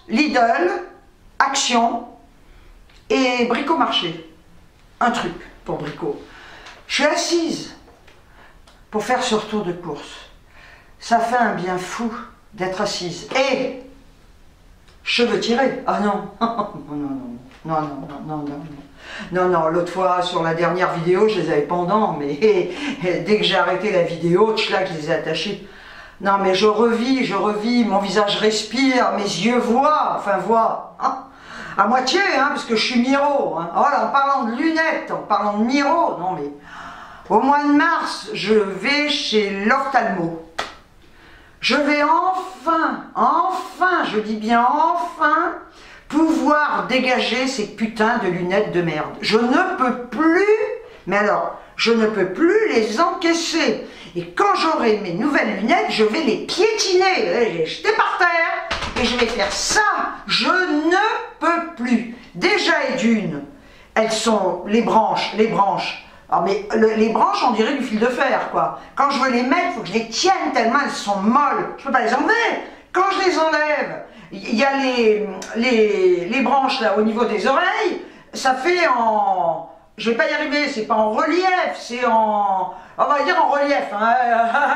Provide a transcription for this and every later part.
Lidl, Action et Bricomarché. Un truc pour Brico. Je suis assise pour faire ce retour de course. Ça fait un bien fou d'être assise. Et cheveux tirés. Ah non, non, l'autre fois sur la dernière vidéo, je les avais pendants, mais dès que j'ai arrêté la vidéo, tchlac, je les ai attachés. Non mais je revis, mon visage respire, mes yeux voient, hein, à moitié, hein, parce que je suis miro. Hein. Voilà, en parlant de lunettes, en parlant de miro, non mais au mois de mars, je vais chez l'ophtalmo. Je vais enfin, je dis bien enfin, pouvoir dégager ces putains de lunettes de merde. Je ne peux plus, mais alors, je ne peux plus les encaisser. Et quand j'aurai mes nouvelles lunettes, je vais les piétiner, les jeter par terre, et je vais faire ça. Je ne peux plus. Déjà et d'une, elles sont, les branches, ah, mais les branches, on dirait du fil de fer, quoi. Quand je veux les mettre, il faut que je les tienne tellement elles sont molles. Je ne peux pas les enlever. Quand je les enlève, il y a les branches là au niveau des oreilles, ça fait en... Je ne vais pas y arriver, c'est pas en relief, c'est en... On va dire en relief, hein.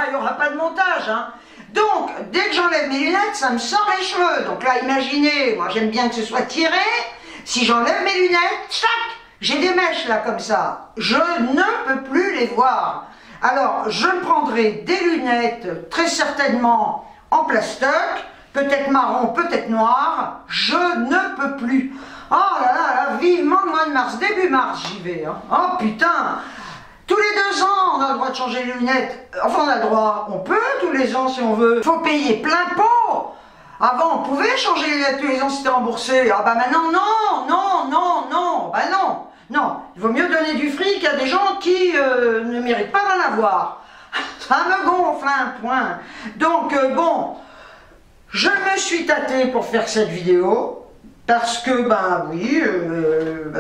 Il n'y aura pas de montage, hein. Donc, dès que j'enlève mes lunettes, ça me sort les cheveux. Donc là, imaginez, moi j'aime bien que ce soit tiré. Si j'enlève mes lunettes, tchac, j'ai des mèches là comme ça. Je ne peux plus les voir. Alors, je prendrai des lunettes, très certainement en plastoc, peut-être marron, peut-être noir. Je ne peux plus. Oh là là, vivement le mois de mars, début mars j'y vais. Hein. Oh putain, tous les 2 ans on a le droit de changer les lunettes. Enfin on a le droit, on peut tous les ans si on veut. Faut payer plein pot. Avant on pouvait changer les lunettes tous les ans si c'était remboursé. Ah bah maintenant non, bah non. Il vaut mieux donner du fric à des gens qui ne méritent pas d'en avoir. Ça me gonfle un point. Donc bon, je me suis tâtée pour faire cette vidéo. Parce que, ben oui,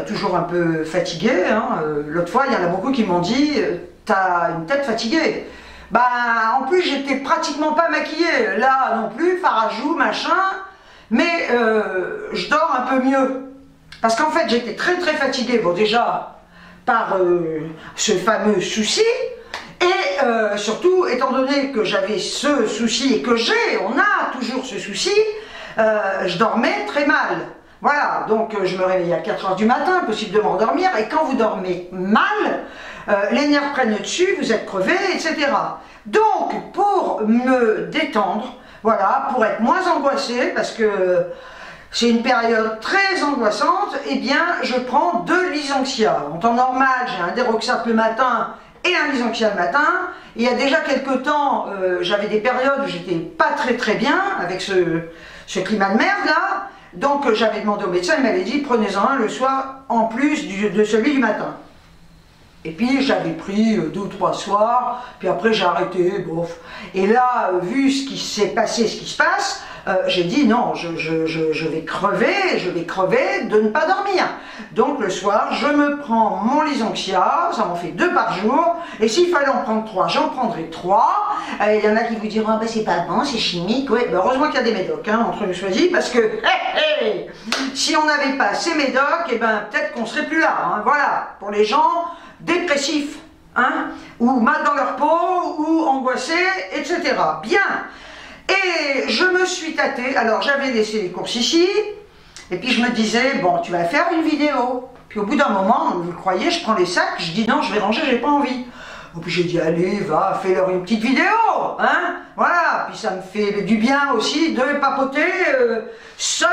toujours un peu fatigué. Hein. L'autre fois, il y en a beaucoup qui m'ont dit « T'as une tête fatiguée ». Ben, en plus, j'étais pratiquement pas maquillée. Là non plus, farajou, machin. Mais je dors un peu mieux. Parce qu'en fait, j'étais très fatiguée. Bon, déjà, par ce fameux souci. Et surtout, étant donné que j'avais ce souci et que on a toujours ce souci, je dormais très mal. Voilà, donc je me réveillais à 4 h du matin, impossible de m'endormir, et quand vous dormez mal, les nerfs prennent le dessus, vous êtes crevé, etc. Donc, pour me détendre, voilà, pour être moins angoissée, parce que c'est une période très angoissante, eh bien, je prends 2 Lysanxia. En temps normal, j'ai un Deroxate le matin et un Lysanxia le matin. Il y a déjà quelques temps, j'avais des périodes où j'étais pas très bien avec ce climat de merde là, donc j'avais demandé au médecin, il m'avait dit prenez-en un le soir en plus de celui du matin. Et puis j'avais pris 2 ou 3 soirs, puis après j'ai arrêté, bof. Et là, vu ce qui s'est passé, ce qui se passe, j'ai dit non, je vais crever de ne pas dormir. Donc le soir, je me prends mon Lysanxia, ça m'en fait 2 par jour, et s'il fallait en prendre 3, j'en prendrai 3. Il y en a qui vous diront, ah ben c'est pas bon, c'est chimique, ouais, ben heureusement qu'il y a des médocs, hein, entre nous choisis, parce que, si on n'avait pas ces médocs, et ben peut-être qu'on serait plus là, hein, voilà, pour les gens dépressifs, hein, ou mal dans leur peau, ou angoissés, etc. Bien. Et je me suis tâtée, alors j'avais laissé les courses ici, et puis je me disais, bon, tu vas faire une vidéo. Puis au bout d'un moment, vous le croyez, je prends les sacs, je dis non, je vais ranger, j'ai pas envie. Et puis j'ai dit, allez, va, fais-leur une petite vidéo, hein, voilà. Puis ça me fait du bien aussi de papoter seul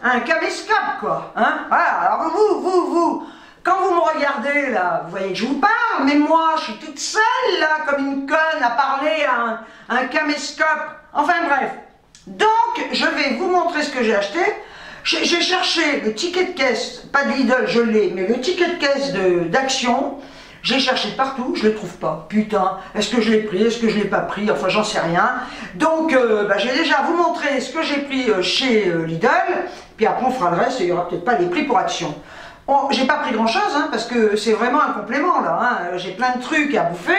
un caméscope, quoi, hein, voilà. Alors vous, quand vous me regardez là, vous voyez que je vous parle, mais moi, je suis toute seule là, comme une conne, à parler à un caméscope. Enfin bref, donc je vais vous montrer ce que j'ai acheté. J'ai cherché le ticket de caisse, pas de Lidl, je l'ai, mais le ticket de caisse d'Action. J'ai cherché partout, je ne le trouve pas. Putain, est-ce que je l'ai pris, est-ce que je ne l'ai pas pris, enfin j'en sais rien. Donc j'ai déjà vous montrer ce que j'ai pris chez Lidl, puis après on fera le reste et il n'y aura peut-être pas les prix pour Action. J'ai pas pris grand chose, hein, parce que c'est vraiment un complément là, hein. J'ai plein de trucs à bouffer,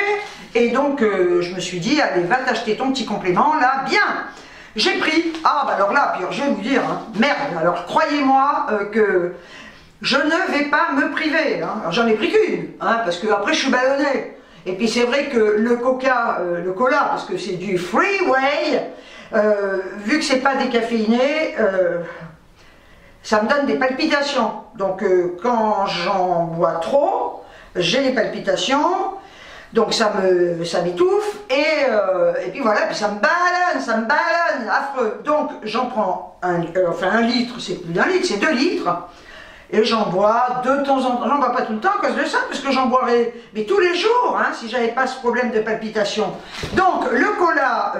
et donc je me suis dit, allez, va t'acheter ton petit complément là, bien. j'ai pris, ah bah alors là, puis je vais vous dire, hein, merde, alors croyez-moi que je ne vais pas me priver, hein. J'en ai pris qu'une, hein, parce que après je suis ballonné. Et puis c'est vrai que le coca, le cola, parce que c'est du freeway, vu que c'est pas décaféiné, ça me donne des palpitations. Donc quand j'en bois trop, j'ai des palpitations, donc ça m'étouffe, et puis voilà, puis ça me ballonne, affreux. Donc j'en prends enfin un litre, c'est plus d'un litre, c'est 2 litres. Et j'en bois de temps en temps, j'en bois pas tout le temps à cause de ça, parce que j'en boirais mais tous les jours, hein, si j'avais pas ce problème de palpitation. Donc le cola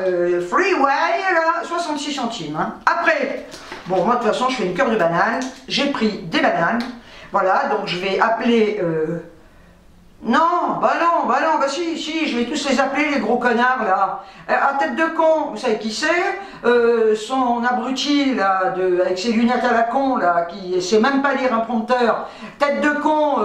Freeway, là, 66 centimes. Hein. Après, bon moi de toute façon je fais une cure de banane, j'ai pris des bananes, voilà, donc je vais appeler... Non, bah si, je vais tous les appeler les gros connards là. À tête de con, vous savez qui c'est, son abruti là, avec ses lunettes à la con là, qui sait même pas lire un prompteur. Tête de con,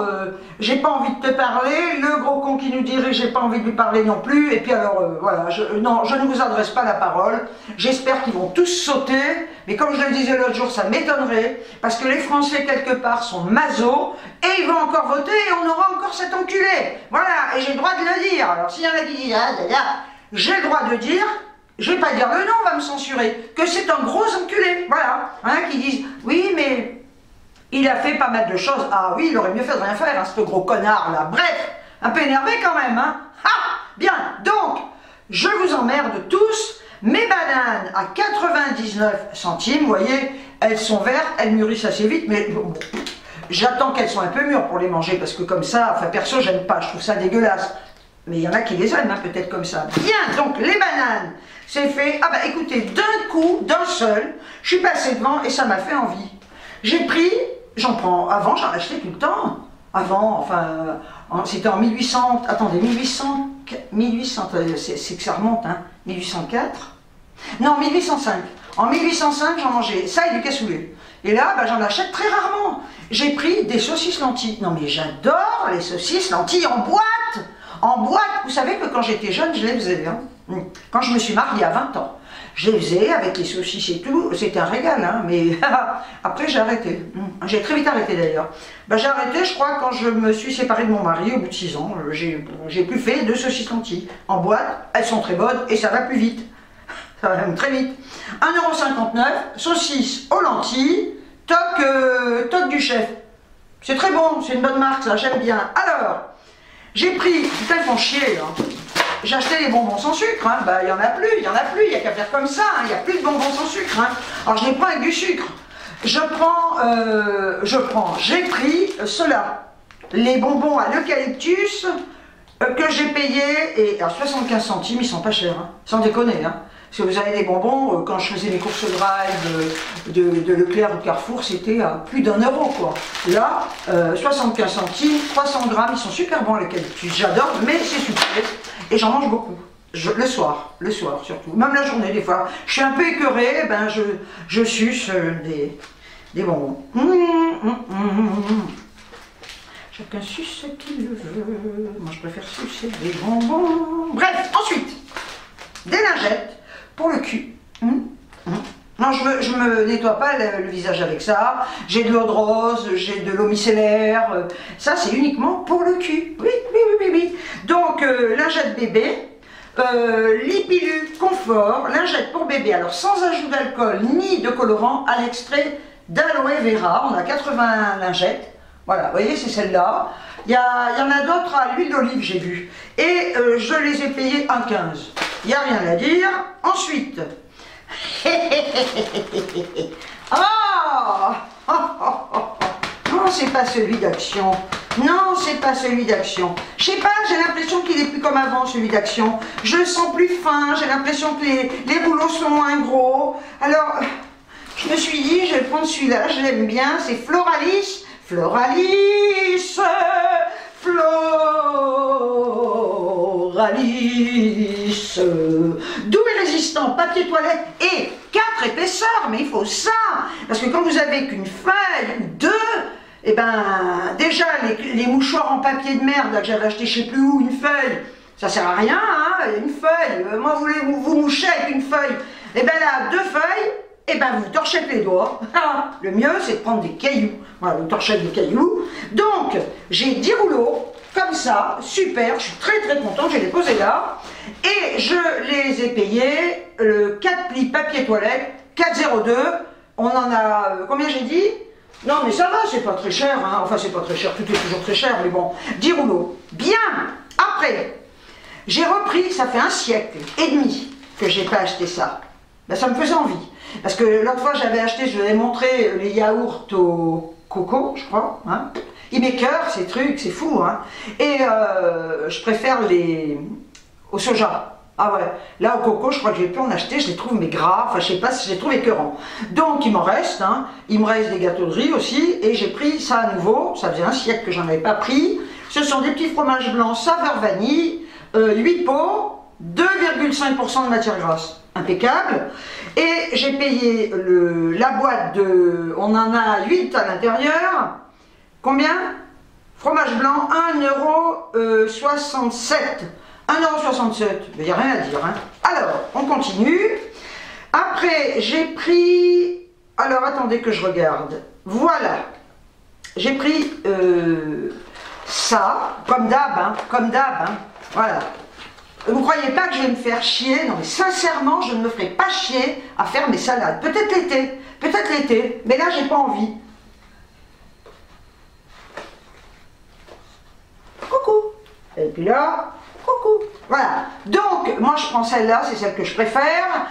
j'ai pas envie de te parler, le gros con qui nous dirige, j'ai pas envie de lui parler non plus, et puis alors voilà, non, je ne vous adresse pas la parole, j'espère qu'ils vont tous sauter, mais comme je le disais l'autre jour, ça m'étonnerait, parce que les Français quelque part sont masos, et ils vont encore voter, et on aura encore cet enculé. Voilà, et j'ai le droit de le dire. Alors s'il y en a qui disent, j'ai le droit de dire, je vais pas dire le nom, on va me censurer, que c'est un gros enculé, voilà, hein, qui disent, oui mais il a fait pas mal de choses, ah oui, il aurait mieux fait de rien faire, hein, ce gros connard là, bref, un peu énervé quand même, hein, ah, bien, donc, je vous emmerde tous, mes bananes à 99 centimes, vous voyez, elles sont vertes, elles mûrissent assez vite, mais bon, j'attends qu'elles soient un peu mûres pour les manger, parce que comme ça, enfin perso, j'aime pas, je trouve ça dégueulasse. Mais il y en a qui les aiment, hein, peut-être comme ça. Bien, donc les bananes, c'est fait. Ah bah écoutez, d'un coup, d'un seul, je suis passée devant et ça m'a fait envie. J'ai pris, j'en prends, avant j'en achetais tout le temps. Avant, enfin, c'était en 1800, attendez, 1800, c'est que ça remonte, hein, 1804. Non, 1805. En 1805, j'en mangeais ça et du cassoulet. Et là, bah, j'en achète très rarement. J'ai pris des saucisses lentilles. Non mais j'adore les saucisses lentilles en boîte. En boîte, vous savez que quand j'étais jeune, je les faisais. Hein. Quand je me suis mariée à 20 ans, je les faisais avec les saucisses et tout. C'était un régal, hein, mais après j'ai arrêté. J'ai très vite arrêté d'ailleurs. Ben, j'ai arrêté, je crois, quand je me suis séparée de mon mari au bout de 6 ans. J'ai plus fait de saucisses lentilles. En boîte, elles sont très bonnes et ça va plus vite. Ça va même très vite. 1,59 €, saucisses aux lentilles, toc du chef. C'est très bon, c'est une bonne marque, ça, j'aime bien. Alors, j'ai pris, putain, ils font chier, hein. J'ai acheté les bonbons sans sucre, hein. Bah, il n'y en a plus, il n'y a qu'à faire comme ça, hein. Il n'y a plus de bonbons sans sucre, hein. Alors, je les prends avec du sucre. J'ai pris ceux-là, les bonbons à l'eucalyptus, que j'ai payé, et à 75 centimes, ils sont pas chers, hein. Sans déconner, hein. Si vous avez des bonbons, quand je faisais mes courses drive de Leclerc ou de Carrefour, c'était à plus d'1 € quoi. Là, 75 centimes, 300 grammes, ils sont super bons lesquels j'adore, mais c'est sucré et j'en mange beaucoup. Le soir surtout, même la journée des fois. Je suis un peu écœurée, ben je suce des bonbons. Chacun suce ce qu'il veut. Moi je préfère sucer des bonbons. Bref, ensuite, des lingettes. Pour le cul. Non, je me nettoie pas le visage avec ça. J'ai de l'eau de rose, j'ai de l'eau micellaire. Ça, c'est uniquement pour le cul. Oui. Donc, lingette bébé, Lipilu Confort, lingette pour bébé. Alors, sans ajout d'alcool ni de colorant, à l'extrait d'aloe vera. On a 80 lingettes. Voilà, vous voyez, c'est celle-là. Il y en a d'autres à l'huile d'olive, j'ai vu. Et je les ai payées 1,15 €. Il n'y a rien à dire. Ensuite, non, c'est pas celui d'Action. Non, c'est pas celui d'Action. Je sais pas, j'ai l'impression qu'il est plus comme avant, celui d'Action. Je le sens plus fin, j'ai l'impression que les rouleaux sont moins gros. Alors, je me suis dit, je vais prendre celui-là, je l'aime bien, c'est Floralis. Doux et résistant, papier toilette et 4 épaisseurs, mais il faut ça, parce que quand vous avez qu'une feuille ou 2, et ben déjà les mouchoirs en papier de merde là, que j'avais acheté je sais plus où, une feuille, ça sert à rien, hein, une feuille, moi vous voulez vous moucher avec une feuille, Et bien là, 2 feuilles, et ben vous torchez avec les doigts. Le mieux, c'est de prendre des cailloux. Voilà, vous torchez avec des cailloux. Donc, j'ai 10 rouleaux, comme ça, super, je suis très très contente, je les ai posés là. Et je les ai payés, le 4 plis papier toilette, 4,02. On en a, combien j'ai dit? Non mais ça va, c'est pas très cher, hein. Enfin c'est pas très cher, tout est toujours très cher, mais bon, 10 rouleaux. Bien, après, j'ai repris, ça fait 1 siècle et demi que j'ai pas acheté ça. Ben, ça me faisait envie. Parce que l'autre fois j'avais acheté, je vous avais montré les yaourts au coco, je crois. Hein. Ils m'écœurent ces trucs, c'est fou. Hein. Et je préfère les au soja. Ah ouais, là au coco, je crois que je vais plus en acheter, je les trouve mais gras, enfin je sais pas si je les trouve écœurants. Donc il m'en reste, hein. Il me reste des gâteaux de riz aussi, et j'ai pris ça à nouveau, ça faisait 1 siècle que j'en avais pas pris. Ce sont des petits fromages blancs saveur vanille, 8 pots, 2,5% de matière grasse. Impeccable. Et j'ai payé la boîte de... On en a 8 à l'intérieur. Combien? Fromage blanc, 1,67 €. 1,67 €. Il n'y a rien à dire. Hein. Alors, on continue. Après, j'ai pris... Alors, attendez que je regarde. Voilà. J'ai pris ça, comme d'hab. Hein, comme d'hab. Hein. Voilà. Vous ne croyez pas que je vais me faire chier? Non mais sincèrement, je ne me ferai pas chier à faire mes salades. Peut-être l'été, mais là j'ai pas envie. Coucou. Et puis là, coucou. Voilà. Donc, moi je prends celle-là, c'est celle que je préfère.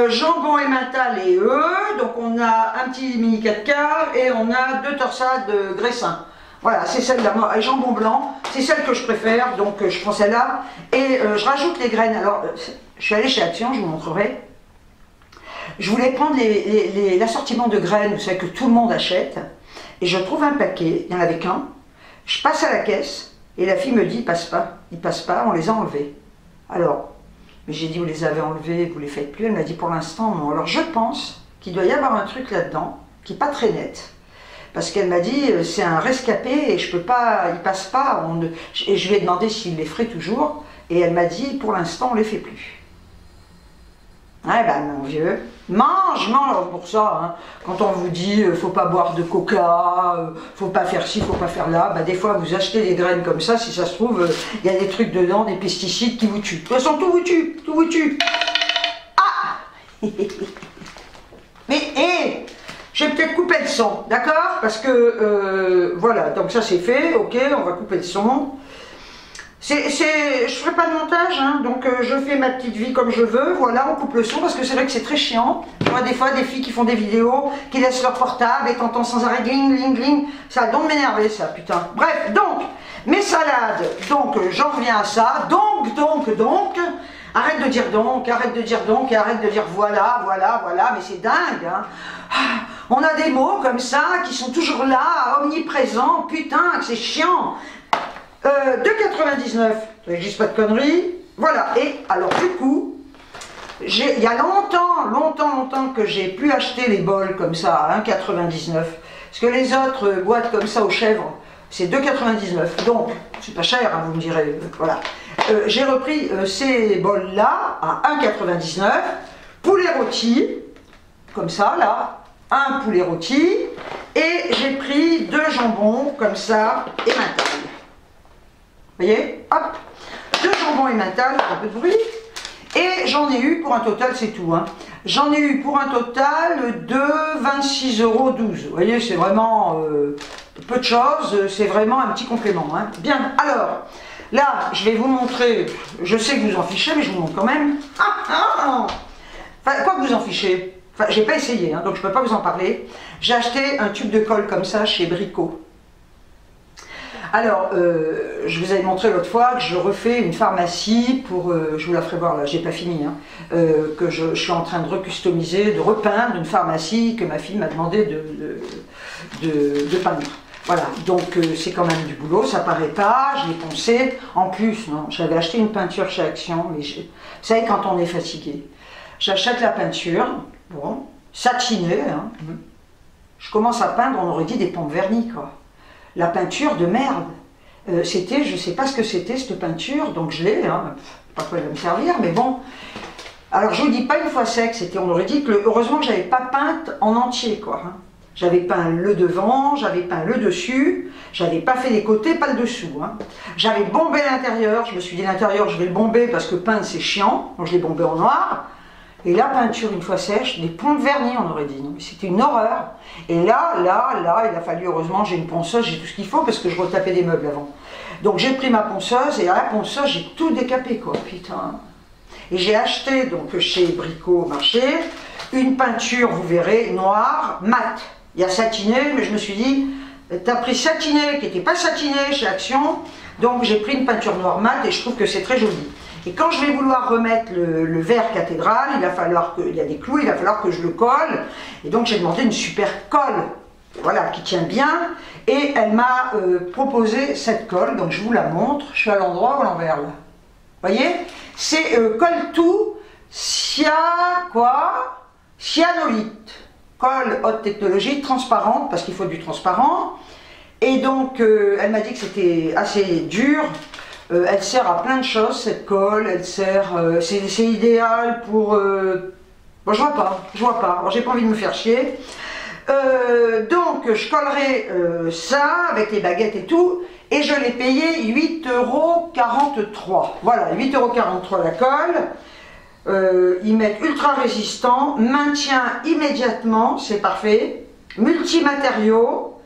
Jambon emmental et œufs. Donc on a un petit mini 4 quarts et on a 2 torsades graissins. Voilà, c'est celle-là, jambon blanc, c'est celle que je préfère, donc je prends celle-là, et je rajoute les graines. Alors, je suis allée chez Action, je vous montrerai. Je voulais prendre l'assortiment de graines, vous savez, que tout le monde achète, et je trouve un paquet, il n'y en avait qu'un, je passe à la caisse, et la fille me dit, il passe pas, on les a enlevés. Alors, mais j'ai dit, vous les avez enlevés, vous les faites plus, elle m'a dit, pour l'instant, non. Alors je pense qu'il doit y avoir un truc là-dedans, qui n'est pas très net. Parce qu'elle m'a dit, c'est un rescapé et je peux pas, il passe pas. Et je lui ai demandé s'il les ferait toujours. Et elle m'a dit, pour l'instant, on les fait plus. Ouais, ben mon vieux, mange pour ça. Hein. Quand on vous dit, faut pas boire de coca, faut pas faire ci, faut pas faire là, ben, des fois vous achetez des graines comme ça, si ça se trouve, il y a des trucs dedans, des pesticides qui vous tuent. De toute façon, tout vous tue, tout vous tue. Ah. Mais, hé, je vais peut-être couper le son, d'accord? Parce que, voilà, donc ça c'est fait, ok, on va couper le son. Je ne ferai pas de montage, hein, donc je fais ma petite vie comme je veux, voilà, on coupe le son, parce que c'est vrai que c'est très chiant. Moi, des fois, des filles qui font des vidéos, qui laissent leur portable et t'entends sans arrêt gling, gling, gling, ça va donc m'énerver, ça, putain. Bref, donc, mes salades, donc, j'en reviens à ça, donc, arrête de dire donc, arrête de dire donc, et arrête de dire voilà, mais c'est dingue, hein. On a des mots comme ça qui sont toujours là, omniprésents, putain, que c'est chiant. 2,99, je dis pas de conneries, voilà. Et alors du coup, il y a longtemps que j'ai plus acheté les bols comme ça à 1,99, parce que les autres boîtes comme ça aux chèvres, c'est 2,99, donc c'est pas cher, hein, vous me direz, voilà. J'ai repris ces bols là à 1,99, poulet rôti, comme ça là, un poulet rôti, et j'ai pris 2 jambons comme ça, emmental. Vous voyez, hop, 2 jambons emmental, un peu de bruit, et j'en ai eu pour un total, c'est tout, hein. J'en ai eu pour un total de 26,12 €. Vous voyez, c'est vraiment peu de choses, c'est vraiment un petit complément, hein. Bien, alors, là, je vais vous montrer, je sais que vous en fichez, mais je vous montre quand même. Enfin, quoi que vous en fichez? Enfin, j'ai pas essayé, hein, donc je peux pas vous en parler. J'ai acheté un tube de colle comme ça chez Brico. Alors, je vous avais montré l'autre fois que je refais une pharmacie pour, je vous la ferai voir là, j'ai pas fini, hein, que je suis en train de recustomiser, de repeindre une pharmacie que ma fille m'a demandé de peindre. Voilà, donc c'est quand même du boulot, ça paraît pas, je l'ai poncé. En plus, non, j'avais acheté une peinture chez Action, mais vous savez quand on est fatigué, j'achète la peinture, bon, satinée, hein, je commence à peindre, on aurait dit des pompes vernis, quoi. La peinture de merde. C'était, je sais pas ce que c'était cette peinture, donc je l'ai, hein, pas quoi elle va me servir, mais bon. Alors je vous dis pas une fois sec, on aurait dit que heureusement que j'avais pas peinte en entier quoi. Hein. J'avais peint le devant, j'avais peint le dessus, j'avais pas fait les côtés, pas le dessous. Hein. J'avais bombé l'intérieur, je me suis dit l'intérieur je vais le bomber parce que peindre c'est chiant, donc je l'ai bombé en noir. Et la peinture une fois sèche, des ponts de vernis on aurait dit, non mais c'était une horreur. Et là, il a fallu, heureusement j'ai une ponceuse, j'ai tout ce qu'il faut parce que je retapais des meubles avant. Donc j'ai pris ma ponceuse et à la ponceuse j'ai tout décapé quoi, putain. Et j'ai acheté donc chez Brico Marché une peinture, vous verrez, noire, mat. Il y a satiné, mais je me suis dit, t'as pris satiné qui n'était pas satiné chez Action, donc j'ai pris une peinture noire mat et je trouve que c'est très joli. Et quand je vais vouloir remettre le verre cathédrale, il y a des clous, il va falloir que je le colle. Et donc j'ai demandé une super colle, voilà, qui tient bien. Et elle m'a proposé cette colle, donc je vous la montre. Je suis à l'endroit ou à l'envers là. Vous voyez? C'est colle tout cyanolite. Colle haute technologie, transparente, parce qu'il faut du transparent. Et donc elle m'a dit que c'était assez dur. Elle sert à plein de choses, cette colle. Elle sert, c'est idéal pour... bon, je vois pas. Alors j'ai pas envie de me faire chier. Donc je collerai ça avec les baguettes et tout. Et je l'ai payé 8,43 €. Voilà, 8,43 € la colle. Ils mettent ultra résistant, maintient immédiatement, c'est parfait. Multimatériaux,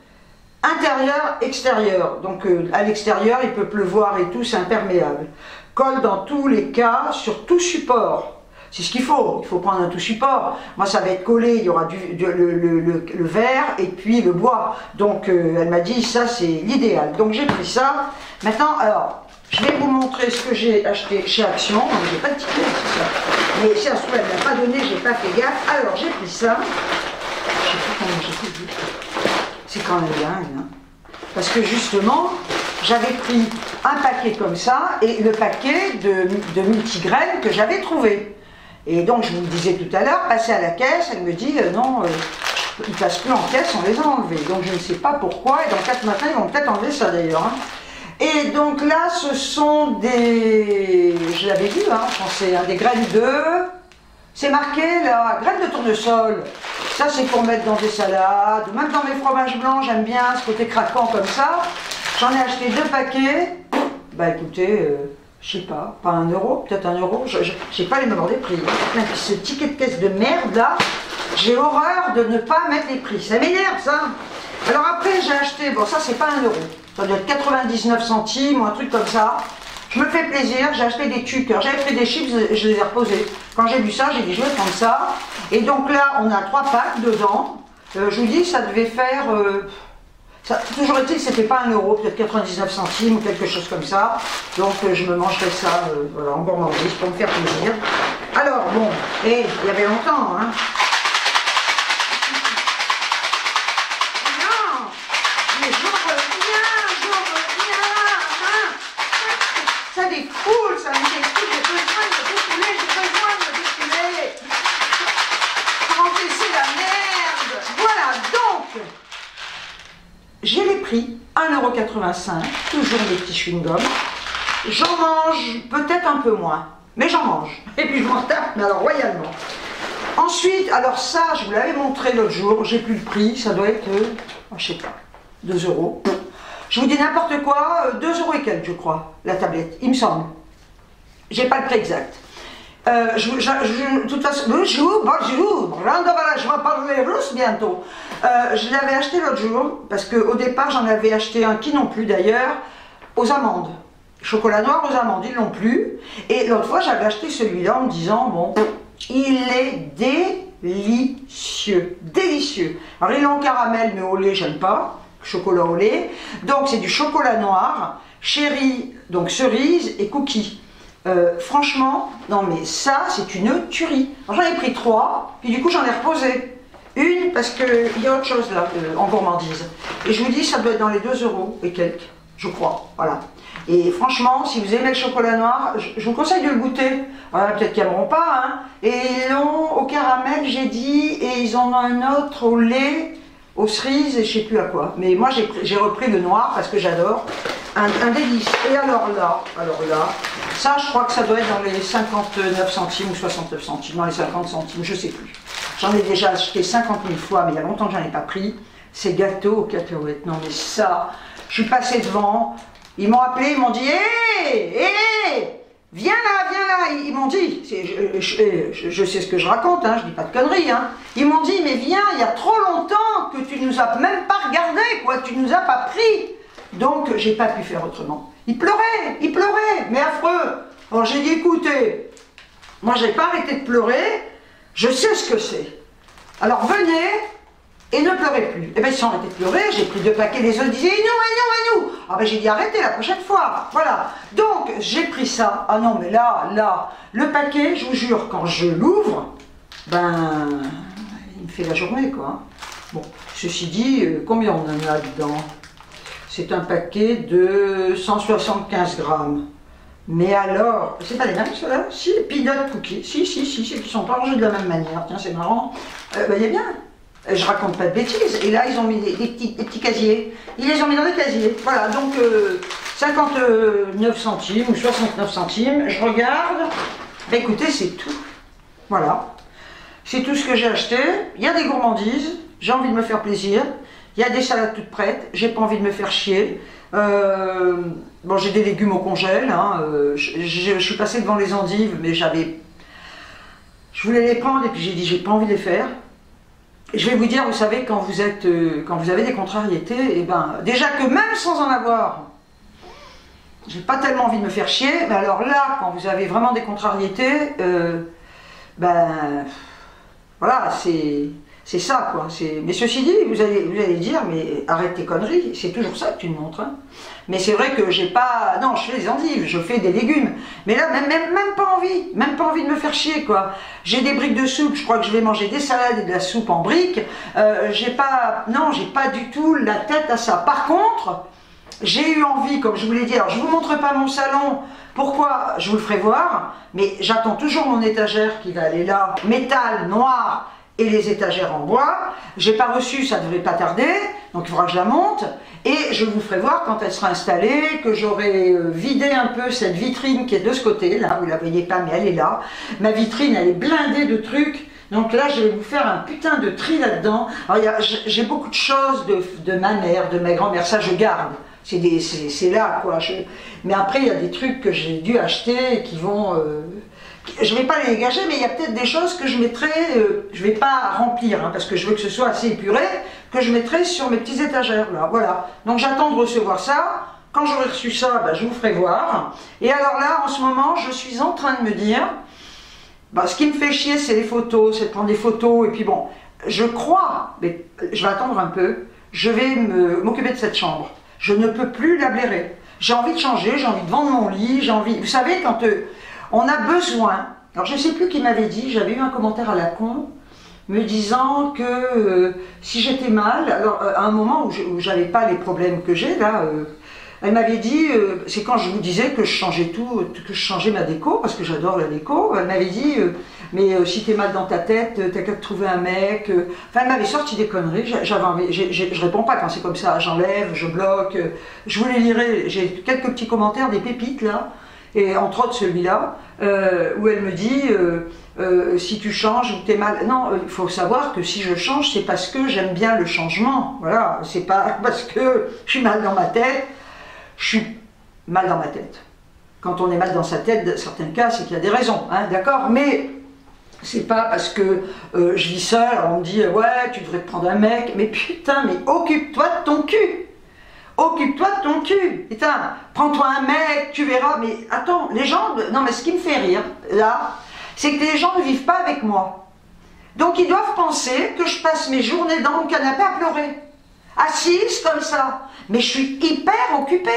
intérieur, extérieur. Donc à l'extérieur, il peut pleuvoir et tout, c'est imperméable. Colle dans tous les cas, sur tout support. C'est ce qu'il faut prendre un tout support. Moi ça va être collé, il y aura le verre et puis le bois. Donc elle m'a dit ça c'est l'idéal. Donc j'ai pris ça. Maintenant, alors, je vais vous montrer ce que j'ai acheté chez Action. J'ai pas de ticket, c'est ça. Mais si ça se trouve, elle ne m'a pas donné, j'ai pas fait gaffe. Alors j'ai pris ça. Je sais pas comment j'ai fait. C'est quand même dingue. Hein. Parce que justement, j'avais pris un paquet comme ça et le paquet de multigraines que j'avais trouvé. Et donc je vous le disais tout à l'heure, passer à la caisse, elle me dit non, ils ne passent plus en caisse, on les a enlevés. Donc je ne sais pas pourquoi, et dans 4 matins ils vont peut-être enlever ça d'ailleurs. Hein. Et donc là ce sont des, je l'avais vu, hein, je pensais, hein, des graines de, c'est marqué là, graines de tournesol. Ça c'est pour mettre dans des salades, même dans mes fromages blancs, j'aime bien ce côté craquant comme ça. J'en ai acheté 2 paquets, bah écoutez... je sais pas 1 €, peut-être 1 €, je sais pas les mémoires des prix. Même ce ticket de caisse de merde là, j'ai horreur de ne pas mettre les prix, ça m'énerve ça. Alors après j'ai acheté, bon ça c'est pas 1 €, ça doit être 99 centimes ou un truc comme ça. Je me fais plaisir, j'ai acheté des tuckers, j'avais pris des chips, je les ai reposés. Quand j'ai vu ça, j'ai dit je vais prendre ça. Et donc là on a 3 packs dedans, je vous dis ça devait faire... ça, toujours été que c'était pas 1 €, peut-être 99 centimes ou quelque chose comme ça. Donc je me mangerai ça voilà, en gourmandise pour me faire plaisir. Alors bon, et il y avait longtemps, hein. Non, mais je reviens, hein. Ça défoule, ça me défoule, j'ai besoin de me défouler, pour encaisser la merde. Voilà, donc... j'ai les prix, 1,85 €, toujours mes petits chewing-gums. J'en mange peut-être un peu moins, mais j'en mange. Et puis je m'en tape, mais alors royalement. Ensuite, alors ça, je vous l'avais montré l'autre jour, j'ai plus le prix, ça doit être, je sais pas, 2 €. Je vous dis n'importe quoi, 2 € et quelques, je crois, la tablette, il me semble. J'ai pas le prix exact. De toute façon, bonjour, je vais parler russe bientôt. Je l'avais acheté l'autre jour, parce qu'au départ j'en avais acheté un qui non plus d'ailleurs, aux amandes. Chocolat noir aux amandes, ils l'ont plus. Et l'autre fois j'avais acheté celui-là en me disant, bon, il est délicieux, délicieux. Alors il est en caramel, mais au lait j'aime pas, chocolat au lait. Donc c'est du chocolat noir, chéri, donc cerise et cookies. Franchement, non mais ça c'est une tuerie. J'en ai pris 3, puis du coup j'en ai reposé une parce qu'il y a autre chose là en gourmandise. Et je vous dis ça doit être dans les 2 € et quelques, je crois. Voilà. Et franchement, si vous aimez le chocolat noir, je vous conseille de le goûter. Voilà, peut-être qu'ils n'aimeront pas. Hein. Et ils l'ont au caramel, j'ai dit, et ils en ont un autre au lait, aux cerises et je sais plus à quoi. Mais moi j'ai repris le noir parce que j'adore. un délice. Et alors là, ça je crois que ça doit être dans les 59 centimes ou 69 centimes, dans les 50 centimes, je sais plus. J'en ai déjà acheté 50 000 fois, mais il y a longtemps que j'en ai pas pris. Ces gâteaux aux cacahuètes, non mais ça, je suis passée devant, ils m'ont appelé, ils m'ont dit, hé, viens là, ils m'ont dit, je sais ce que je raconte, hein, je dis pas de conneries, hein. Ils m'ont dit, mais viens, il y a trop longtemps que tu nous as même pas regardé, quoi, tu nous as pas pris. Donc, j'ai pas pu faire autrement. Ils pleuraient, mais affreux. Alors j'ai dit, écoutez, moi j'ai pas arrêté de pleurer, je sais ce que c'est. Alors venez et ne pleurez plus. Et bien ils sont arrêtés de pleurer, j'ai pris 2 paquets, les autres disaient, et nous. Ah ben j'ai dit, arrêtez la prochaine fois. Voilà. Donc j'ai pris ça. Ah non, mais là, le paquet, je vous jure, quand je l'ouvre, ben, il me fait la journée, quoi. Bon, ceci dit, combien on en a dedans? C'est un paquet de 175 grammes. Mais alors, c'est pas les mêmes ceux-là? Si, peanut cookies. Si, c'est qu'ils sont pas rangés de la même manière. Tiens, c'est marrant. Ben, il est bien. Je raconte pas de bêtises. Et là, ils ont mis des petits casiers. Ils les ont mis dans des casiers. Voilà, donc 59 centimes ou 69 centimes. Je regarde. Ben écoutez, c'est tout. Voilà. C'est tout ce que j'ai acheté. Il y a des gourmandises. J'ai envie de me faire plaisir. Il y a des salades toutes prêtes, j'ai pas envie de me faire chier. Bon, j'ai des légumes au congèle, hein. Je suis passée devant les endives, mais je voulais les prendre et puis j'ai dit j'ai pas envie de les faire. Et je vais vous dire, vous savez, quand vous avez des contrariétés, et ben, déjà que même sans en avoir, j'ai pas tellement envie de me faire chier, mais alors là, quand vous avez vraiment des contrariétés, ben, voilà, c'est ça, quoi. Mais ceci dit, vous allez dire, mais arrête tes conneries, c'est toujours ça que tu me montres. Hein. Mais c'est vrai que j'ai pas... Non, je fais des endives, je fais des légumes. Mais là, même pas envie de me faire chier, quoi. J'ai des briques de soupe, je crois que je vais manger des salades et de la soupe en briques. J'ai pas du tout la tête à ça. Par contre, j'ai eu envie, comme je vous l'ai dit, alors je vous montre pas mon salon, pourquoi? Je vous le ferai voir, mais j'attends toujours mon étagère qui va aller là, métal, noir, et les étagères en bois. J'ai pas reçu, ça devrait pas tarder, donc il faudra que je la monte et je vous ferai voir quand elle sera installée, que j'aurai vidé un peu cette vitrine qui est de ce côté, là, vous la voyez pas mais elle est là. Ma vitrine elle est blindée de trucs, donc là je vais vous faire un putain de tri là-dedans. Alors j'ai beaucoup de choses de ma mère, de ma grand-mère, ça je garde. C'est là quoi. Mais après il y a des trucs que j'ai dû acheter qui vont... je ne vais pas les dégager, mais il y a peut-être des choses que je mettrai, je ne vais pas remplir, hein, parce que je veux que ce soit assez épuré, que je mettrai sur mes petites étagères, là, voilà. Donc j'attends de recevoir ça, quand j'aurai reçu ça, bah, je vous ferai voir. Et alors là, en ce moment, je suis en train de me dire, bah, ce qui me fait chier, c'est les photos, c'est de prendre des photos, et puis bon, je crois, mais je vais attendre un peu, je vais m'occuper de cette chambre. Je ne peux plus la blairer. J'ai envie de changer, j'ai envie de vendre mon lit, j'ai envie... Vous savez, quand... on a besoin, alors je ne sais plus qui m'avait dit, j'avais eu un commentaire à la con, me disant que si j'étais mal, alors à un moment où j'avais pas les problèmes que j'ai là, elle m'avait dit, c'est quand je vous disais que je changeais tout, que je changeais ma déco, parce que j'adore la déco, elle m'avait dit, mais si t'es mal dans ta tête, t'as qu'à te trouver un mec, enfin elle m'avait sorti des conneries, je réponds pas quand c'est comme ça, j'enlève, je bloque, je vous les lirai, j'ai quelques petits commentaires, des pépites là, et entre autres celui-là, où elle me dit, si tu changes ou t'es mal... Non, il faut savoir que si je change, c'est parce que j'aime bien le changement. Voilà, c'est pas parce que je suis mal dans ma tête, je suis mal dans ma tête. Quand on est mal dans sa tête, dans certains cas, c'est qu'il y a des raisons, hein, d'accord? Mais c'est pas parce que je vis seule, alors on me dit, ouais, tu devrais te prendre un mec, mais putain, mais occupe-toi de ton cul! Occupe-toi de ton cul, putain, prends-toi un mec, tu verras, mais attends, les gens, non mais ce qui me fait rire, là, c'est que les gens ne vivent pas avec moi. Donc ils doivent penser que je passe mes journées dans mon canapé à pleurer, assise comme ça, mais je suis hyper occupée,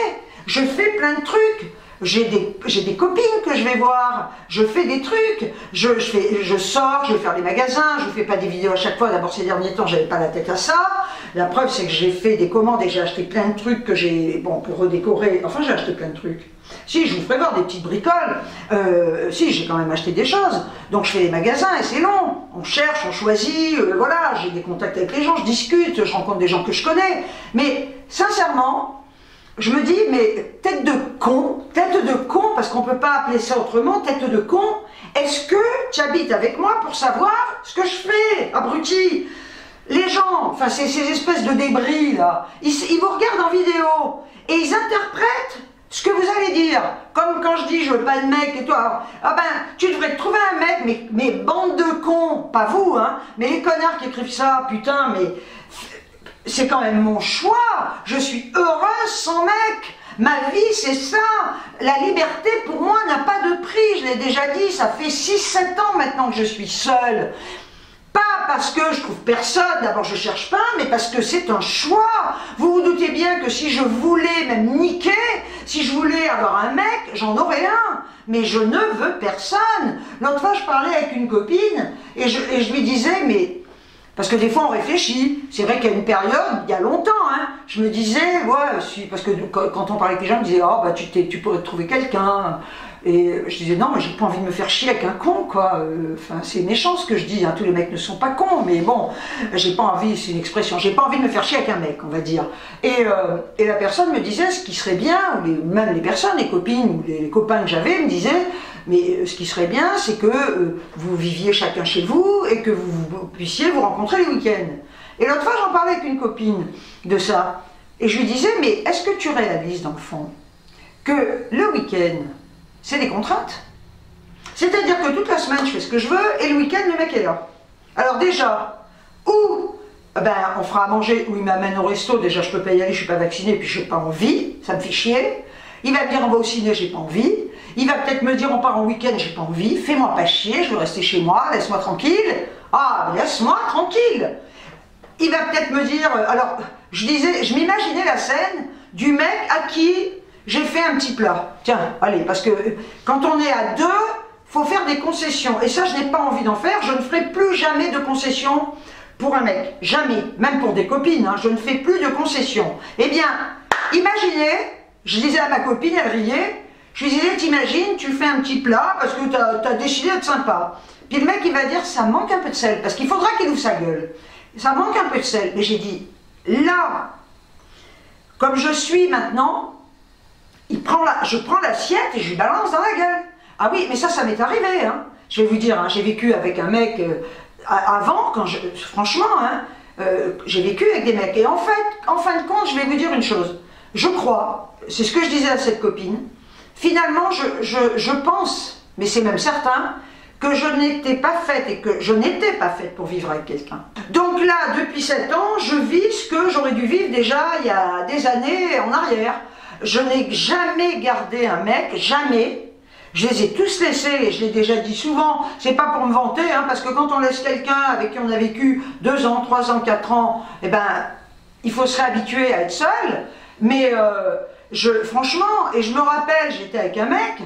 je fais plein de trucs, j'ai des copines que je vais voir, je fais des trucs, je sors, je vais faire les magasins, je ne fais pas des vidéos à chaque fois, d'abord ces derniers temps j'avais pas la tête à ça, la preuve c'est que j'ai fait des commandes et j'ai acheté plein de trucs que j'ai, bon pour redécorer, enfin j'ai acheté plein de trucs. Si, je vous ferai voir des petites bricoles, si j'ai quand même acheté des choses, donc je fais les magasins et c'est long, on cherche, on choisit, voilà, j'ai des contacts avec les gens, je discute, je rencontre des gens que je connais, mais sincèrement, je me dis, mais tête de con, parce qu'on ne peut pas appeler ça autrement, tête de con, est-ce que tu habites avec moi pour savoir ce que je fais, abruti? Les gens, enfin ces espèces de débris là, ils vous regardent en vidéo et ils interprètent ce que vous allez dire. Comme quand je dis je veux pas de mec et toi, ah ben tu devrais te trouver un mec, mais bande de cons, pas vous hein, mais les connards qui écrivent ça, putain mais c'est quand même mon choix, je suis heureuse sans mec. Ma vie, c'est ça. La liberté, pour moi, n'a pas de prix. Je l'ai déjà dit, ça fait 6-7 ans maintenant que je suis seule. Pas parce que je trouve personne, d'abord je cherche pas, mais parce que c'est un choix. Vous vous doutez bien que si je voulais même niquer, si je voulais avoir un mec, j'en aurais un. Mais je ne veux personne. L'autre fois, je parlais avec une copine et je lui disais, mais... Parce que des fois on réfléchit, c'est vrai qu'il y a une période, il y a longtemps, hein, je me disais, ouais, si, parce que quand on parlait avec les gens, on me disait, oh bah tu pourrais te trouver quelqu'un, et je disais, non, mais j'ai pas envie de me faire chier avec un con, quoi, enfin c'est méchant ce que je dis, hein. Tous les mecs ne sont pas cons, mais bon, j'ai pas envie, c'est une expression, j'ai pas envie de me faire chier avec un mec, on va dire. Et la personne me disait, ce qui serait bien, ou même les personnes, les copines, ou les copains que j'avais, me disaient, mais ce qui serait bien, c'est que vous viviez chacun chez vous et que vous puissiez vous rencontrer les week-ends. Et l'autre fois, j'en parlais avec une copine de ça. Et je lui disais, mais est-ce que tu réalises, dans le fond, que le week-end, c'est des contraintes? C'est-à-dire que toute la semaine, je fais ce que je veux, et le week-end, le mec est là. Alors déjà, ou ben, on fera à manger, ou il m'amène au resto, déjà je peux pas y aller, je suis pas vaccinée, puis je n'ai pas envie, ça me fait chier. Il va me dire, on va au ciné, j'ai pas envie. Il va peut-être me dire, on part en week-end, j'ai pas envie. Fais-moi pas chier, je veux rester chez moi, laisse-moi tranquille. Ah, laisse-moi tranquille. Il va peut-être me dire, alors, je m'imaginais la scène du mec à qui j'ai fait un petit plat. Tiens, allez, parce que quand on est à deux, faut faire des concessions. Et ça, je n'ai pas envie d'en faire. Je ne ferai plus jamais de concessions pour un mec. Jamais. Même pour des copines, hein, je ne fais plus de concessions. Eh bien, imaginez, je disais à ma copine, elle riait, je lui disais, t'imagines, tu fais un petit plat parce que tu as décidé d'être sympa. Puis le mec, il va dire, ça manque un peu de sel, parce qu'il faudra qu'il ouvre sa gueule. Ça manque un peu de sel. Mais j'ai dit, là, comme je suis maintenant, je prends l'assiette et je lui balance dans la gueule. Ah oui, mais ça m'est arrivé. Hein. Je vais vous dire, hein, j'ai vécu avec un mec avant, franchement, hein, j'ai vécu avec des mecs. Et en fait, en fin de compte, je vais vous dire une chose. Je crois, c'est ce que je disais à cette copine, finalement, je pense, mais c'est même certain, que je n'étais pas faite et que je n'étais pas faite pour vivre avec quelqu'un. Donc là, depuis 7 ans, je vis ce que j'aurais dû vivre déjà il y a des années en arrière. Je n'ai jamais gardé un mec, jamais. Je les ai tous laissés, et je l'ai déjà dit souvent, c'est pas pour me vanter, hein, parce que quand on laisse quelqu'un avec qui on a vécu 2 ans, 3 ans, 4 ans, eh ben, il faut se réhabituer à être seul. Mais franchement, et je me rappelle, j'étais avec un mec,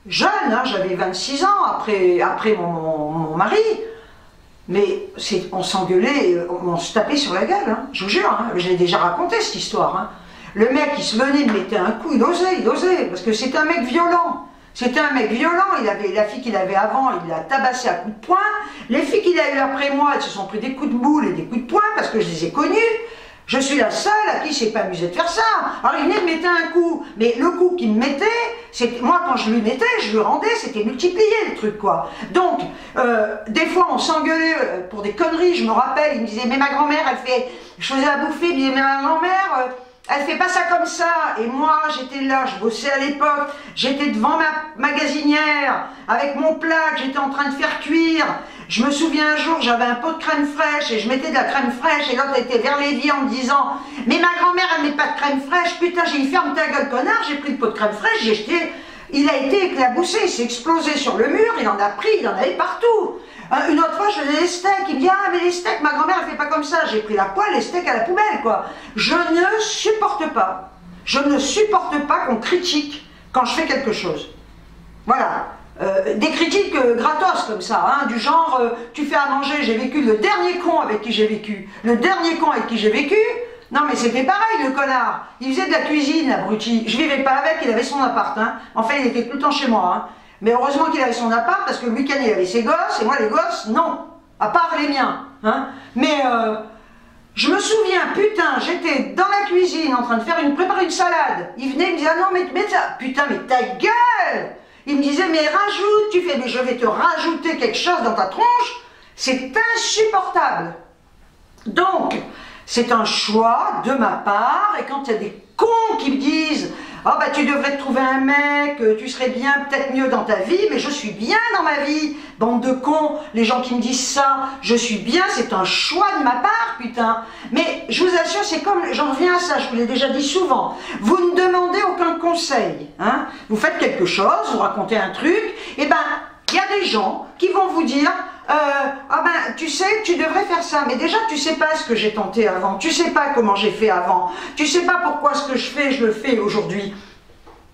jeune, hein, j'avais 26 ans après mon mari, mais on s'engueulait, on se tapait sur la gueule, hein, je vous jure, hein, je l'ai déjà raconté cette histoire. Hein. Le mec, il se venait, il mettait un coup, il osait, parce que c'était un mec violent. C'était un mec violent, la fille qu'il avait avant, il l'a tabassé à coups de poing. Les filles qu'il a eues après moi, elles se sont pris des coups de boule et des coups de poing, parce que je les ai connues. Je suis la seule à qui c'est pas amusé de faire ça. Alors il venait me mettre un coup, mais le coup qu'il me mettait, moi quand je lui mettais, je lui rendais, c'était multiplié le truc quoi. Donc, des fois on s'engueulait pour des conneries, je me rappelle, il me disait, mais ma grand-mère elle fait, je faisais à bouffer, il me disait, mais ma grand-mère, elle fait pas ça comme ça. Et moi j'étais là, je bossais à l'époque, j'étais devant ma magasinière, avec mon plat que j'étais en train de faire cuire. Je me souviens un jour, j'avais un pot de crème fraîche et je mettais de la crème fraîche et l'autre était vers l'évier en me disant, mais ma grand-mère elle met pas de crème fraîche, putain j'ai dit ferme ta gueule connard, j'ai pris le pot de crème fraîche, j'ai jeté, il a été éclaboussé, il s'est explosé sur le mur, il en a pris, il en avait partout. Une autre fois je faisais des steaks, il me dit, ah mais les steaks, ma grand-mère elle fait pas comme ça, j'ai pris la poêle, les steaks à la poubelle quoi. Je ne supporte pas qu'on critique quand je fais quelque chose. Voilà. Des critiques gratos comme ça, hein, du genre tu fais à manger, j'ai vécu le dernier con avec qui j'ai vécu, non mais c'était pareil le connard, il faisait de la cuisine abruti, je vivais pas avec, il avait son appart, hein. Enfin il était tout le temps chez moi, hein. Mais heureusement qu'il avait son appart parce que le week-end il avait ses gosses et moi les gosses non, à part les miens, hein. Mais Je me souviens, putain, j'étais dans la cuisine en train de préparer une salade. Il venait, il me disait, ah non, mais ça, putain, mais ta gueule! Il me disait, mais rajoute, tu fais, mais je vais te rajouter quelque chose dans ta tronche. C'est insupportable. Donc, c'est un choix de ma part, et quand il y a des cons qui me disent, oh bah tu devrais te trouver un mec, tu serais bien peut-être mieux dans ta vie, mais je suis bien dans ma vie, bande de cons, les gens qui me disent ça, je suis bien, c'est un choix de ma part, putain. Mais je vous assure, c'est comme, j'en reviens à ça, je vous l'ai déjà dit souvent, vous ne demandez aucun conseil, hein. Vous faites quelque chose, vous racontez un truc, et ben, il y a des gens qui vont vous dire, ah ben tu sais, tu devrais faire ça, mais déjà tu sais pas ce que j'ai tenté avant, tu sais pas comment j'ai fait avant, tu sais pas pourquoi ce que je fais, je le fais aujourd'hui.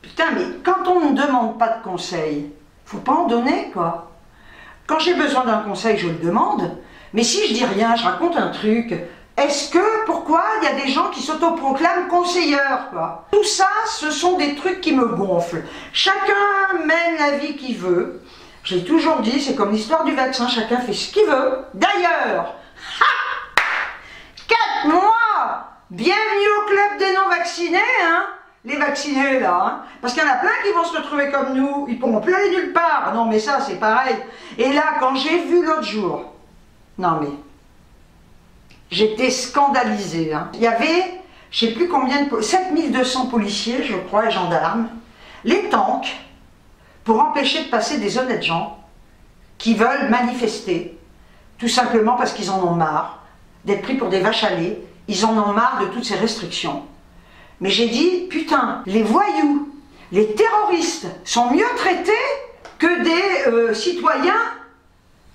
Putain, mais quand on ne demande pas de conseil, faut pas en donner, quoi. Quand j'ai besoin d'un conseil, je le demande, mais si je dis rien, je raconte un truc, pourquoi il y a des gens qui s'autoproclament conseilleurs, quoi. Tout ça, ce sont des trucs qui me gonflent. Chacun mène la vie qu'il veut. J'ai toujours dit, c'est comme l'histoire du vaccin, chacun fait ce qu'il veut. D'ailleurs, 4 mois, bienvenue au club des non-vaccinés, hein, les vaccinés là, hein, parce qu'il y en a plein qui vont se retrouver comme nous, ils pourront plus aller nulle part. Non mais ça c'est pareil. Et là, quand j'ai vu l'autre jour, non mais, j'étais scandalisée, hein. Il y avait, je sais plus combien de, 7200 policiers, je crois, et gendarmes, les tanks, pour empêcher de passer des honnêtes gens qui veulent manifester, tout simplement parce qu'ils en ont marre d'être pris pour des vaches à lait, ils en ont marre de toutes ces restrictions. Mais j'ai dit, putain, les voyous, les terroristes sont mieux traités que des citoyens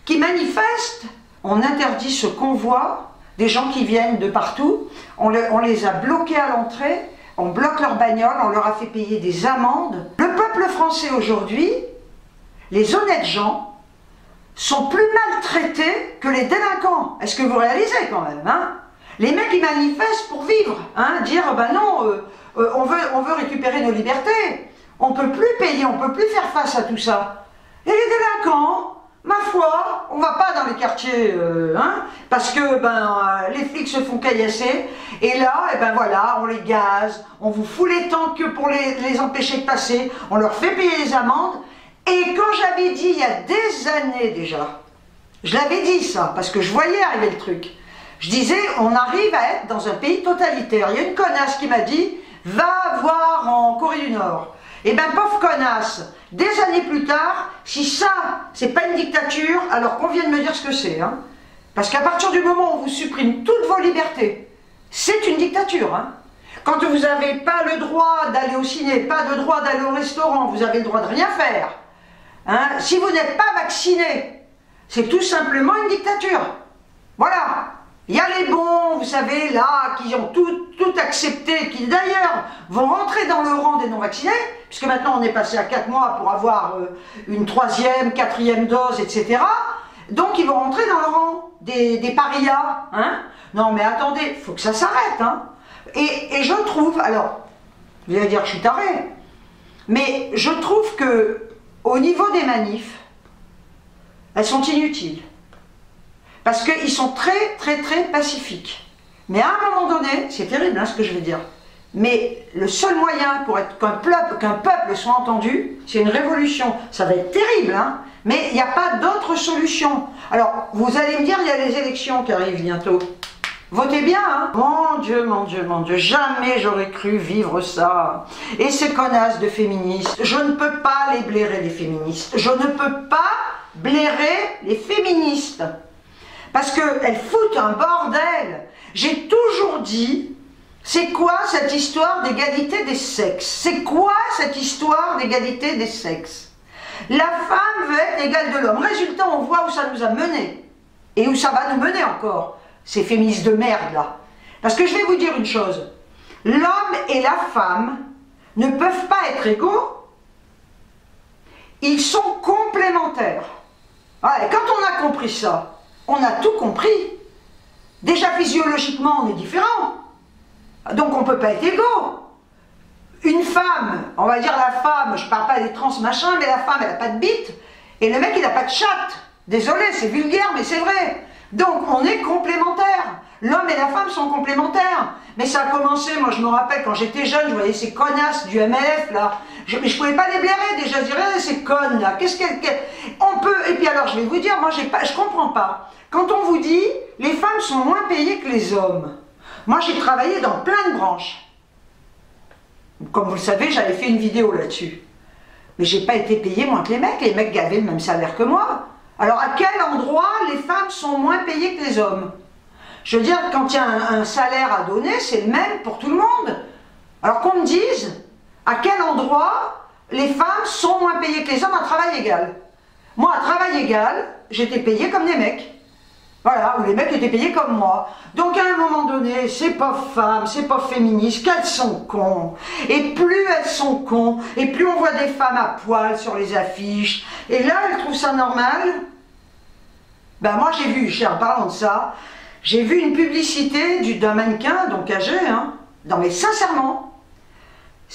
qui manifestent. On interdit ce convoi, des gens qui viennent de partout, on les a bloqués à l'entrée, on bloque leurs bagnoles, on leur a fait payer des amendes. Le peuple français aujourd'hui, les honnêtes gens, sont plus maltraités que les délinquants. Est-ce que vous réalisez quand même, hein? Les mecs ils manifestent pour vivre, hein, dire ben non, on veut récupérer nos libertés, on peut plus payer, on peut plus faire face à tout ça. Et les délinquants, ma foi, on va pas dans les quartiers, hein, parce que les flics se font caillasser, et là, et ben voilà, on les gaze, on vous fout les tanks pour les empêcher de passer, on leur fait payer les amendes, et quand j'avais dit il y a des années déjà, je l'avais dit ça, parce que je voyais arriver le truc, je disais, on arrive à être dans un pays totalitaire. Il y a une connasse qui m'a dit, va voir en Corée du Nord. Et ben pauvre connasse, des années plus tard, si ça, c'est pas une dictature, alors qu'on vient de me dire ce que c'est, hein. Parce qu'à partir du moment où on vous supprime toutes vos libertés, c'est une dictature, hein. Quand vous n'avez pas le droit d'aller au ciné, pas le droit d'aller au restaurant, vous avez le droit de rien faire, hein. Si vous n'êtes pas vacciné, c'est tout simplement une dictature. Voilà. Il y a les bons, vous savez, là, qui ont tout accepté, qui d'ailleurs vont rentrer dans le rang des non-vaccinés, puisque maintenant on est passé à 4 mois pour avoir une 3e, 4e dose, etc. Donc ils vont rentrer dans le rang des parias, hein. Non mais attendez, il faut que ça s'arrête, hein. Et je trouve, alors, vous allez dire que je suis taré, mais je trouve que au niveau des manifs, elles sont inutiles. Parce qu'ils sont très pacifiques. Mais à un moment donné, c'est terrible hein, ce que je vais dire, mais le seul moyen pour qu'un peuple soit entendu, c'est une révolution. Ça va être terrible, hein, mais il n'y a pas d'autre solution. Alors, vous allez me dire, il y a les élections qui arrivent bientôt. Votez bien, hein. Mon Dieu, mon Dieu, mon Dieu, jamais j'aurais cru vivre ça. Et ces connasses de féministes, je ne peux pas les blairer les féministes. Je ne peux pas blairer les féministes. Parce qu'elles foutent un bordel. J'ai toujours dit, c'est quoi cette histoire d'égalité des sexes? C'est quoi cette histoire d'égalité des sexes? La femme veut être égale de l'homme. Résultat, on voit où ça nous a mené. Et où ça va nous mener encore, ces féministes de merde là. Parce que je vais vous dire une chose. L'homme et la femme ne peuvent pas être égaux. Ils sont complémentaires. Ouais, quand on a compris ça, on a tout compris. Déjà physiologiquement, on est différents. Donc on ne peut pas être égaux. Une femme, on va dire la femme, je ne parle pas des trans machin, mais la femme, elle n'a pas de bite. Et le mec, il n'a pas de chatte. Désolé, c'est vulgaire, mais c'est vrai. Donc on est complémentaires. L'homme et la femme sont complémentaires. Mais ça a commencé, moi je me rappelle, quand j'étais jeune, je voyais ces connasses du MLF, là. Je pouvais pas les blairer, déjà, je dirais, ces connes, là. On peut... Et puis alors, je vais vous dire, moi, je comprends pas. Quand on vous dit, les femmes sont moins payées que les hommes. Moi, j'ai travaillé dans plein de branches. Comme vous le savez, j'avais fait une vidéo là-dessus. Mais j'ai pas été payée moins que les mecs avaient le même salaire que moi. Alors, à quel endroit les femmes sont moins payées que les hommes? Je veux dire, quand il y a un salaire à donner, c'est le même pour tout le monde. Alors qu'on me dise, à quel endroit les femmes sont moins payées que les hommes à travail égal? Moi, à travail égal, j'étais payée comme des mecs. Voilà, ou les mecs étaient payés comme moi. Donc à un moment donné, ces pauvres femmes, ces pauvres féministes, qu'elles sont cons. Et plus elles sont cons, et plus on voit des femmes à poil sur les affiches. Et là, elles trouvent ça normal. Ben moi j'ai vu, en parlant de ça, j'ai vu une publicité d'un mannequin, donc âgé, hein. Non mais sincèrement,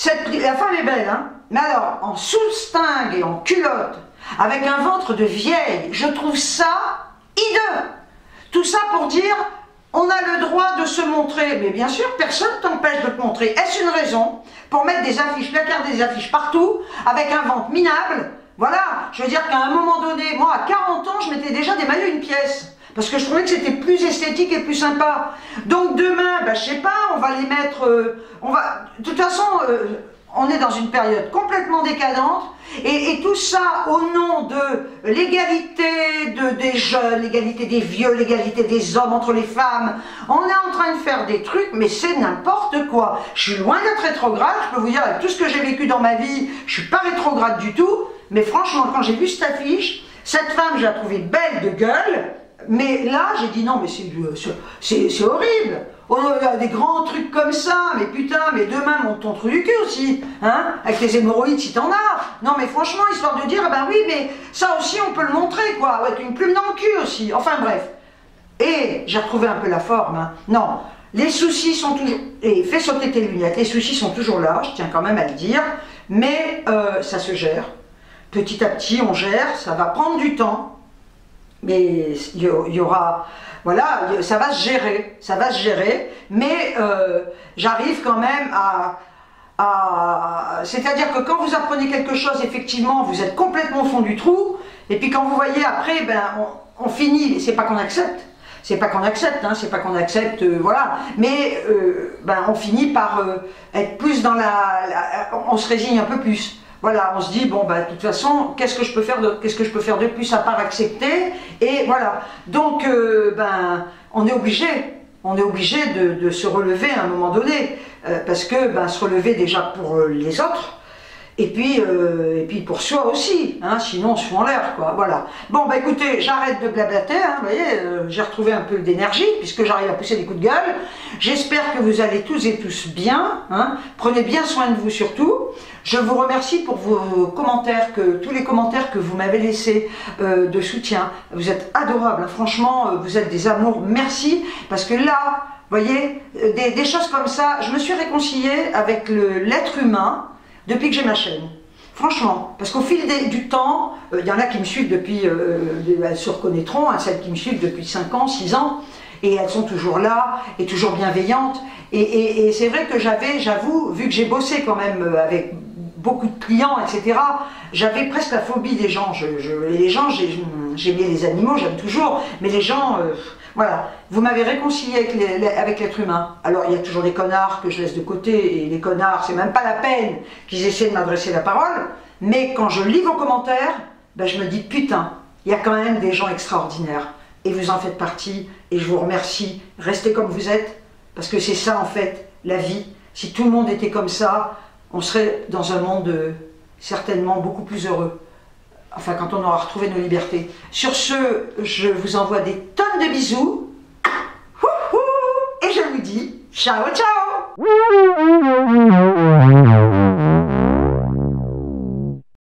la femme est belle, hein. Mais alors, en soutien et en culotte, avec un ventre de vieille, je trouve ça hideux. Tout ça pour dire, on a le droit de se montrer. Mais bien sûr, personne ne t'empêche de te montrer. Est-ce une raison pour mettre des affiches, placarder des affiches partout, avec un ventre minable? Voilà, je veux dire qu'à un moment donné, moi à 40 ans, je mettais déjà des maillots une pièce. Parce que je trouvais que c'était plus esthétique et plus sympa. Donc demain, ben, je sais pas, on va les mettre... De toute façon, on est dans une période complètement décadente. Et tout ça au nom de l'égalité des jeunes, l'égalité des vieux, l'égalité des hommes entre les femmes. On est en train de faire des trucs, mais c'est n'importe quoi. Je suis loin d'être rétrograde, je peux vous dire, avec tout ce que j'ai vécu dans ma vie, je suis pas rétrograde du tout. Mais franchement, quand j'ai vu cette affiche, cette femme, je la trouvais belle de gueule. Mais là, j'ai dit non, mais c'est horrible. On a des grands trucs comme ça, mais putain, mais demain, monte ton truc du cul aussi, hein, avec les hémorroïdes si t'en as. Non, mais franchement, histoire de dire, ben oui, mais ça aussi, on peut le montrer, quoi, avec une plume dans le cul aussi. Enfin, bref. Et j'ai retrouvé un peu la forme, hein. Non, les soucis sont toujours... Et fais sauter tes lunettes, les soucis sont toujours là, je tiens quand même à le dire, mais ça se gère. Petit à petit, on gère, ça va prendre du temps. Mais il y aura, voilà, ça va se gérer, mais j'arrive quand même c'est-à-dire que quand vous apprenez quelque chose, effectivement, vous êtes complètement au fond du trou, et puis quand vous voyez après, ben, on finit, c'est pas qu'on accepte, hein, c'est pas qu'on accepte, voilà, mais ben, on finit par être plus dans on se résigne un peu plus. Voilà, on se dit, bon, bah, de toute façon, qu'est-ce que je peux faire de plus à part accepter? Et voilà. Donc, ben, on est obligé de se relever à un moment donné, parce que, ben, se relever déjà pour les autres, et puis pour soi aussi, hein, sinon on se fout en l'air, quoi, voilà. Bon, bah écoutez, j'arrête de blablater, hein, vous voyez, j'ai retrouvé un peu d'énergie, puisque j'arrive à pousser des coups de gueule. J'espère que vous allez tous et tous bien, hein, prenez bien soin de vous surtout. Je vous remercie pour vos commentaires, tous les commentaires que vous m'avez laissés de soutien. Vous êtes adorables, hein, franchement, vous êtes des amours, merci, parce que là, vous voyez, des choses comme ça, je me suis réconciliée avec l'être humain, depuis que j'ai ma chaîne, franchement, parce qu'au fil du temps, il y en a qui me suivent depuis, elles se reconnaîtront, hein, celles qui me suivent depuis 5 ans, 6 ans, et elles sont toujours là, et toujours bienveillantes, et c'est vrai que j'avoue, vu que j'ai bossé quand même avec beaucoup de clients, etc., j'avais presque la phobie des gens, les gens, j'aimais les animaux, j'aime toujours, mais les gens... Voilà, vous m'avez réconcilié avec l'être humain. Alors il y a toujours des connards que je laisse de côté, et les connards, c'est même pas la peine qu'ils essaient de m'adresser la parole, mais quand je lis vos commentaires, ben, je me dis putain, il y a quand même des gens extraordinaires, et vous en faites partie, et je vous remercie, restez comme vous êtes, parce que c'est ça en fait, la vie. Si tout le monde était comme ça, on serait dans un monde certainement beaucoup plus heureux. Enfin, quand on aura retrouvé nos libertés. Sur ce, je vous envoie des tonnes de bisous. Et je vous dis ciao, ciao!